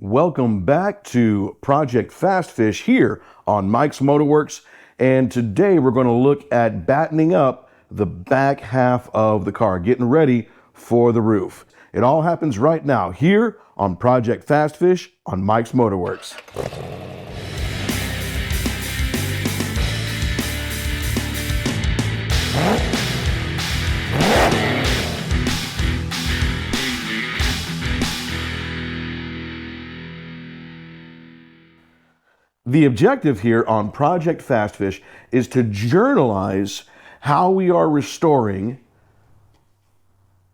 Welcome back to Project Fast Fish here on Mike's Motorworks, and today we're going to look at battening up the back half of the car, getting ready for the roof. It all happens right now here on Project Fast Fish on Mike's Motorworks. The objective here on Project Fast Fish is to journalize how we are restoring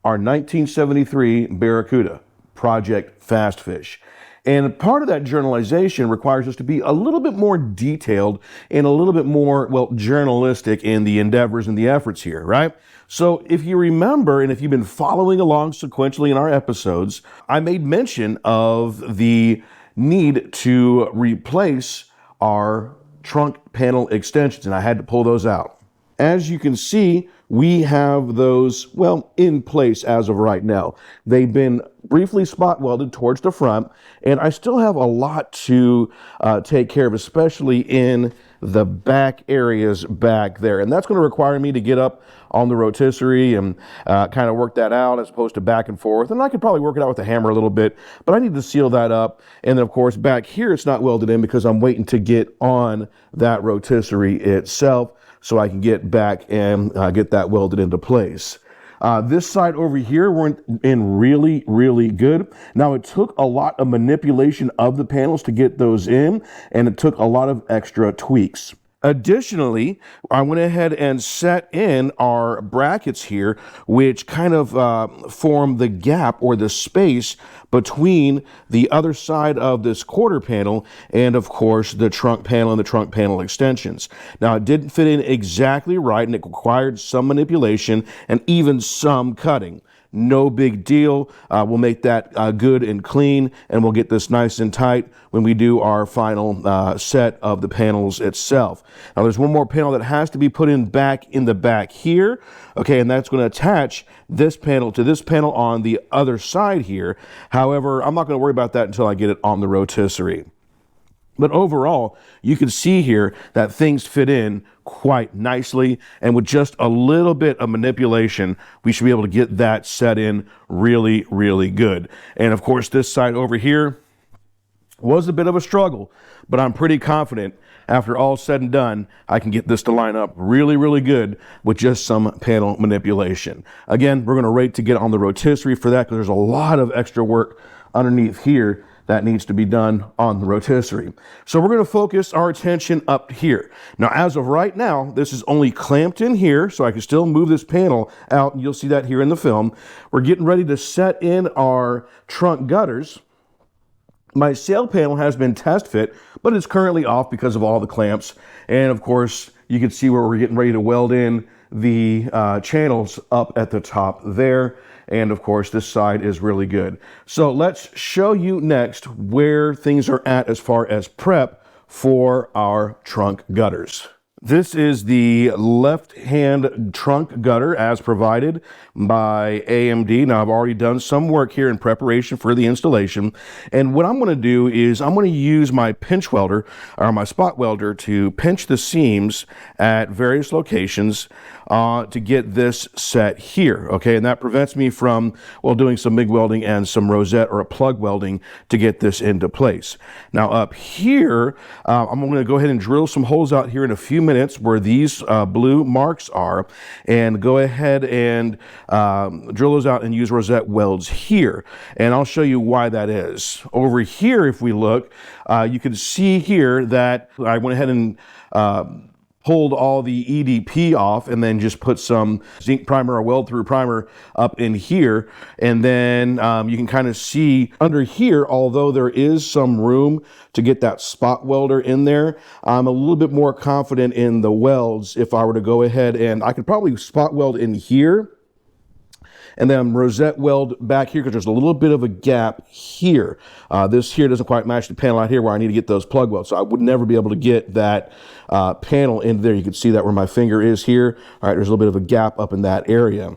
our 1973 Barracuda, Project Fast Fish. And part of that journalization requires us to be a little bit more detailed and a little bit more, journalistic in the endeavors and the efforts here, right? So if you remember, and if you've been following along sequentially in our episodes, I made mention of the need to replace our trunk panel extensions, and I had to pull those out. As you can see, we have those, in place as of right now. They've been briefly spot welded towards the front, and I still have a lot to take care of, especially in the back areas back there. And that's going to require me to get up on the rotisserie and kind of work that out as opposed to back and forth. And I could probably work it out with a hammer a little bit, but I need to seal that up. And then of course back here it's not welded in because I'm waiting to get on that rotisserie itself so I can get back and get that welded into place. This side over here went in really, really good. Now, it took a lot of manipulation of the panels to get those in, and it took a lot of extra tweaks. Additionally, I went ahead and set in our brackets here, which kind of form the gap or the space between the other side of this quarter panel and, of course, the trunk panel and the trunk panel extensions. Now, it didn't fit in exactly right, and it required some manipulation and even some cutting. No big deal. We'll make that good and clean, and we'll get this nice and tight when we do our final set of the panels itself. Now, there's one more panel that has to be put in the back here. Okay, and that's going to attach this panel to this panel on the other side here. However, I'm not going to worry about that until I get it on the rotisserie. But overall, you can see here that things fit in quite nicely, and with just a little bit of manipulation, we should be able to get that set in really, really good. And of course, this side over here was a bit of a struggle, but I'm pretty confident after all said and done, I can get this to line up really, really good with just some panel manipulation. Again, we're going to wait to get on the rotisserie for that because there's a lot of extra work underneath here that needs to be done on the rotisserie. So we're going to focus our attention up here. Now, as of right now, this is only clamped in here, so I can still move this panel out, and you'll see that here in the film. We're getting ready to set in our trunk gutters. My sail panel has been test fit, but it's currently off because of all the clamps. And of course, you can see where we're getting ready to weld in the channels up at the top there. And of course, this side is really good. So let's show you next where things are at as far as prep for our trunk gutters. This is the left-hand trunk gutter as provided by AMD. Now, I've already done some work here in preparation for the installation. And what I'm going to do is I'm going to use my pinch welder or my spot welder to pinch the seams at various locations to get this set here. Okay, and that prevents me from, doing some MIG welding and some rosette or a plug welding to get this into place. Now, up here, I'm going to go ahead and drill some holes out here in a few minutes where these blue marks are, and go ahead and drill those out and use rosette welds here. And I'll show you why that is. Over here, if we look, you can see here that I went ahead and pulled all the EDP off and then just put some zinc primer or weld through primer up in here. And then you can kind of see under here, although there is some room to get that spot welder in there, I'm a little bit more confident in the welds if I were to go ahead, and I could probably spot weld in here and then rosette weld back here because there's a little bit of a gap here. This here doesn't quite match the panel out here where I need to get those plug welds. So I would never be able to get that panel in there. You can see that where my finger is here. All right, there's a little bit of a gap up in that area.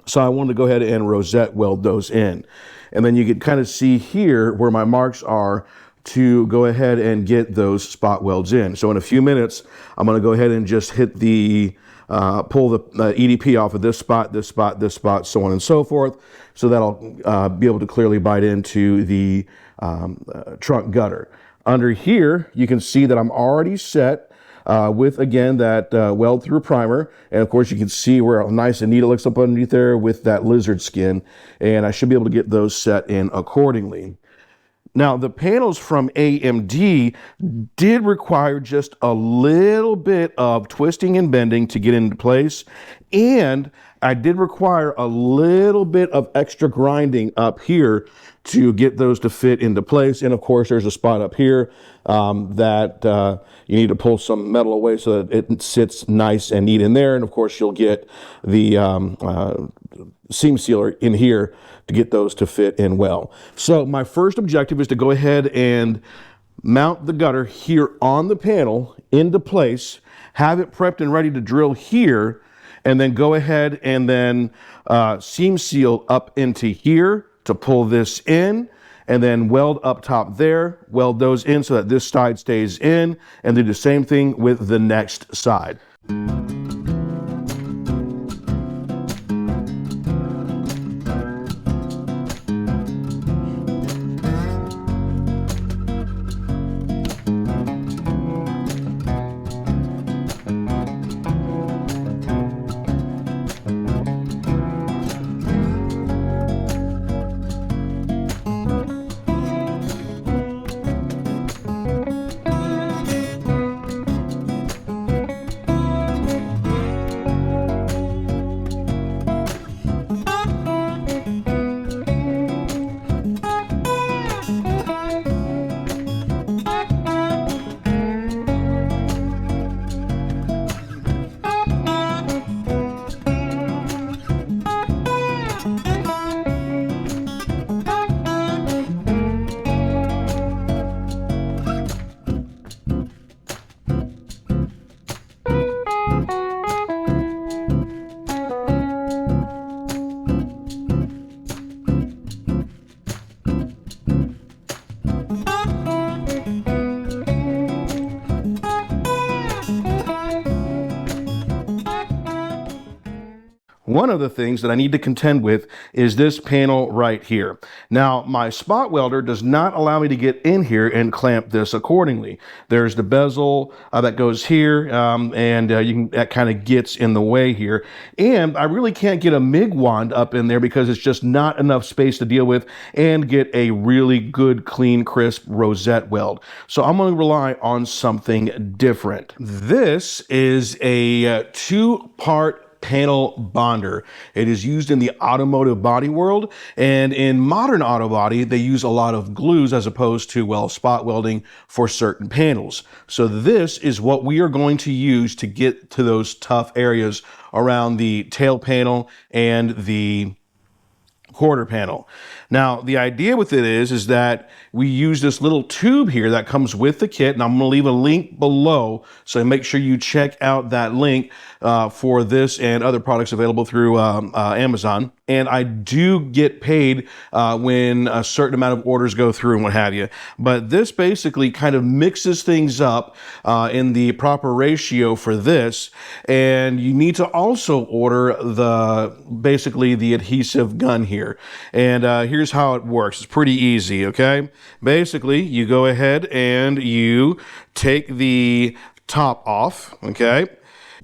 So I wanted to go ahead and rosette weld those in. And then you can kind of see here where my marks are to go ahead and get those spot welds in. So in a few minutes, I'm going to go ahead and just hit the pull the EDP off of this spot, this spot, this spot, so on and so forth. So that'll be able to clearly bite into the trunk gutter. Under here, you can see that I'm already set with, again, that weld through primer. And of course, you can see where nice and neat it looks up underneath there with that lizard skin. And I should be able to get those set in accordingly. Now, the panels from AMD did require just a little bit of twisting and bending to get into place. And I did require a little bit of extra grinding up here to get those to fit into place. And of course, there's a spot up here that you need to pull some metal away so that it sits nice and neat in there. And of course, you'll get the seam sealer in here to get those to fit in well. So my first objective is to go ahead and mount the gutter here on the panel into place, have it prepped and ready to drill here, and then go ahead and then seam seal up into here to pull this in, and then weld up top there, weld those in so that this side stays in, and do the same thing with the next side. One of the things that I need to contend with is this panel right here. Now, my spot welder does not allow me to get in here and clamp this accordingly. There's the bezel that goes here, and that kind of gets in the way here. And I really can't get a MIG wand up in there because it's just not enough space to deal with and get a really good, clean, crisp rosette weld. So I'm going to rely on something different. This is a two-part panel bonder. It is used in the automotive body world, and in modern auto body, they use a lot of glues as opposed to, well, spot welding for certain panels. So this is what we are going to use to get to those tough areas around the tail panel and the quarter panel. Now, the idea with it is that we use this little tube here that comes with the kit, and I'm going to leave a link below, so make sure you check out that link for this and other products available through Amazon. And I do get paid when a certain amount of orders go through and what have you. But this basically kind of mixes things up in the proper ratio for this. And you need to also order basically the adhesive gun here. And here's how it works. It's pretty easy, okay? Basically, you go ahead and you take the top off, okay?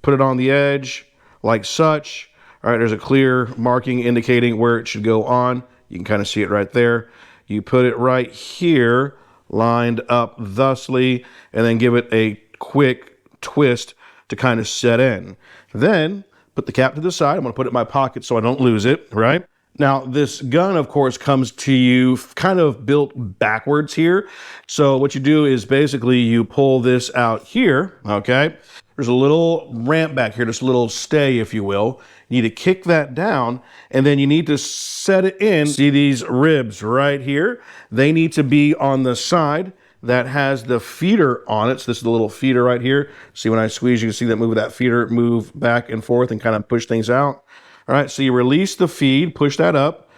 Put it on the edge like such. All right, there's a clear marking indicating where it should go on. You can kind of see it right there. You put it right here, lined up thusly, and then give it a quick twist to kind of set in. Then put the cap to the side. I'm going to put it in my pocket so I don't lose it, right? Now, this gun, of course, comes to you kind of built backwards here. So what you do is basically you pull this out here, okay? There's a little ramp back here, just a little stay, if you will. You need to kick that down, and then you need to set it in. See these ribs right here? They need to be on the side that has the feeder on it. So this is the little feeder right here. See, when I squeeze, you can see that feeder move back and forth and kind of push things out. All right, so you release the feed, push that up,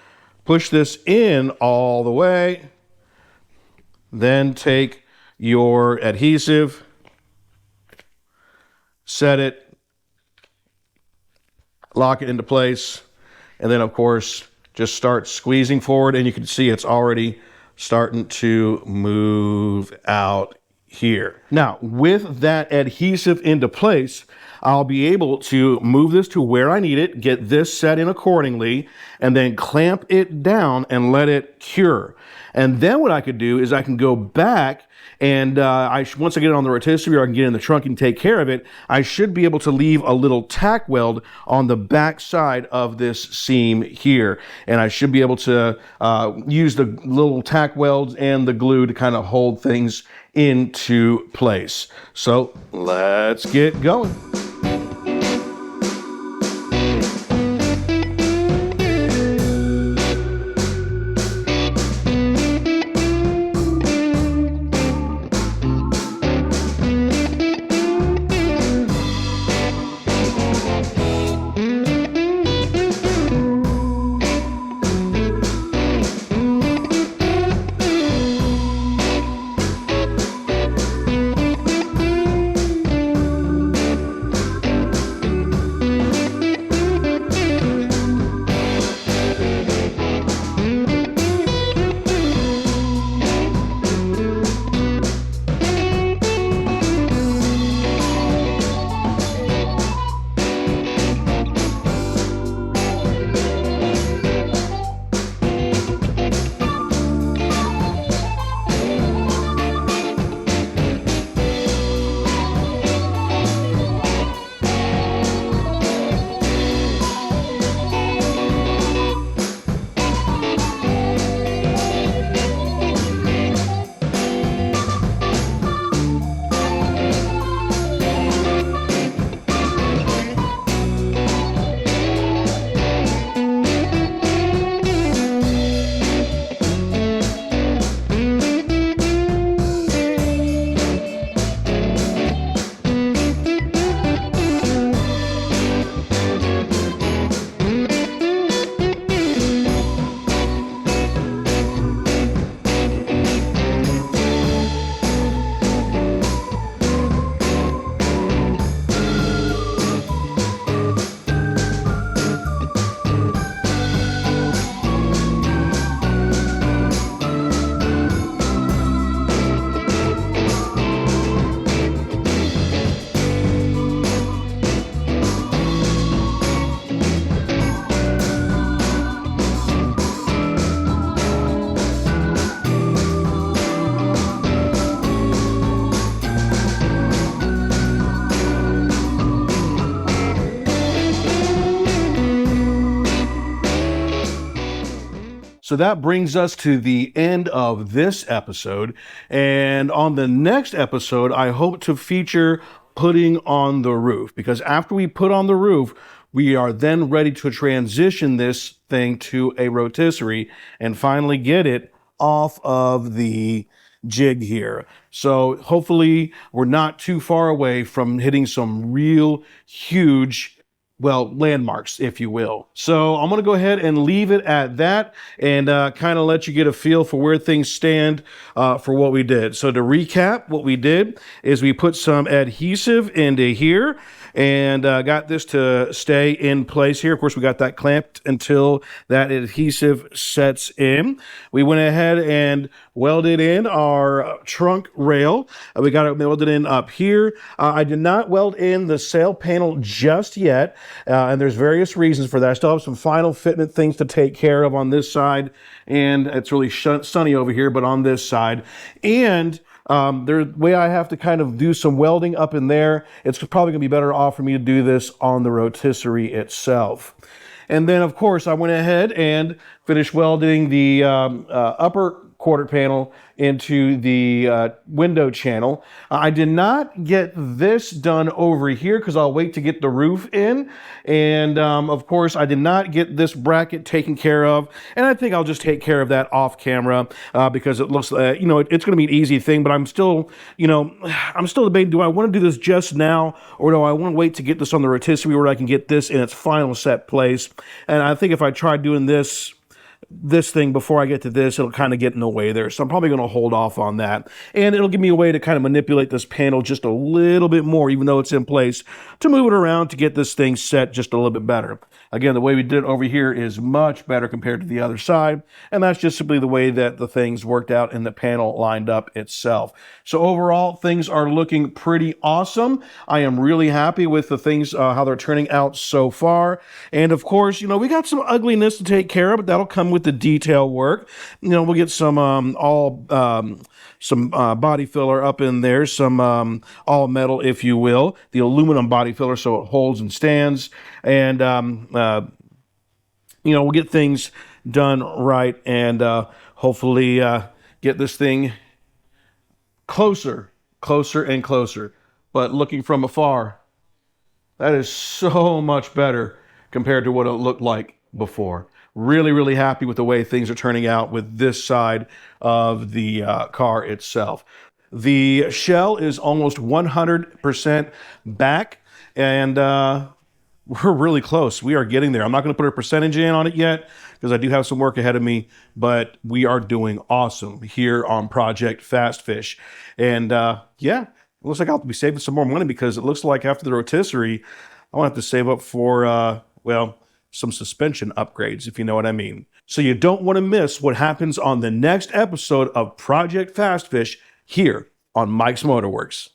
push this in all the way, then take your adhesive, set it, lock it into place, and then of course just start squeezing forward, and you can see it's already starting to move out here. Now, with that adhesive into place, I'll be able to move this to where I need it, get this set in accordingly, and then clamp it down and let it cure. And then what I could do is I can go back and once I get it on the rotisserie, or I can get in the trunk and take care of it, I should be able to leave a little tack weld on the back side of this seam here. And I should be able to use the little tack welds and the glue to kind of hold things into place. So let's get going. So that brings us to the end of this episode. And on the next episode, I hope to feature putting on the roof, because after we put on the roof, we are then ready to transition this thing to a rotisserie and finally get it off of the jig here. So hopefully we're not too far away from hitting some real huge, well, landmarks, if you will. So I'm going to go ahead and leave it at that and kind of let you get a feel for where things stand for what we did. So to recap, what we did is we put some adhesive into here and got this to stay in place here. Of course, we got that clamped until that adhesive sets in. We went ahead and welded in our trunk rail. We got it welded in up here. I did not weld in the sail panel just yet, and there's various reasons for that. I still have some final fitment things to take care of on this side, and it's really sunny over here, but on this side. And the way I have to kind of do some welding up in there, it's probably going to be better off for me to do this on the rotisserie itself. And then, of course, I went ahead and finished welding the upper quarter panel into the window channel. I did not get this done over here because I'll wait to get the roof in. And of course, I did not get this bracket taken care of. And I think I'll just take care of that off camera because it looks, it's going to be an easy thing. But I'm still, I'm still debating, do I want to do this just now or do I want to wait to get this on the rotisserie where I can get this in its final set place? And I think if I try doing this thing before I get to this, it'll kind of get in the way there. So I'm probably going to hold off on that. And it'll give me a way to kind of manipulate this panel just a little bit more, even though it's in place, to move it around to get this thing set just a little bit better. Again, the way we did it over here is much better compared to the other side. And that's just simply the way that the things worked out and the panel lined up itself. So overall, things are looking pretty awesome. I am really happy with the things, how they're turning out so far. And of course, we got some ugliness to take care of, but that'll come with the detail work. We'll get some body filler up in there, some all metal, if you will, the aluminum body filler so it holds and stands. And we'll get things done right and hopefully get this thing closer and closer. But looking from afar, that is so much better compared to what it looked like before. Really, really happy with the way things are turning out with this side of the car itself. The shell is almost 100% back, and we're really close. We are getting there. I'm not going to put a percentage in on it yet because I do have some work ahead of me, but we are doing awesome here on Project Fast Fish. And yeah, it looks like I'll be saving some more money because it looks like after the rotisserie, I want to have to save up for, some suspension upgrades, if you know what I mean. So you don't want to miss what happens on the next episode of Project Fast Fish here on Mike's Motorworks.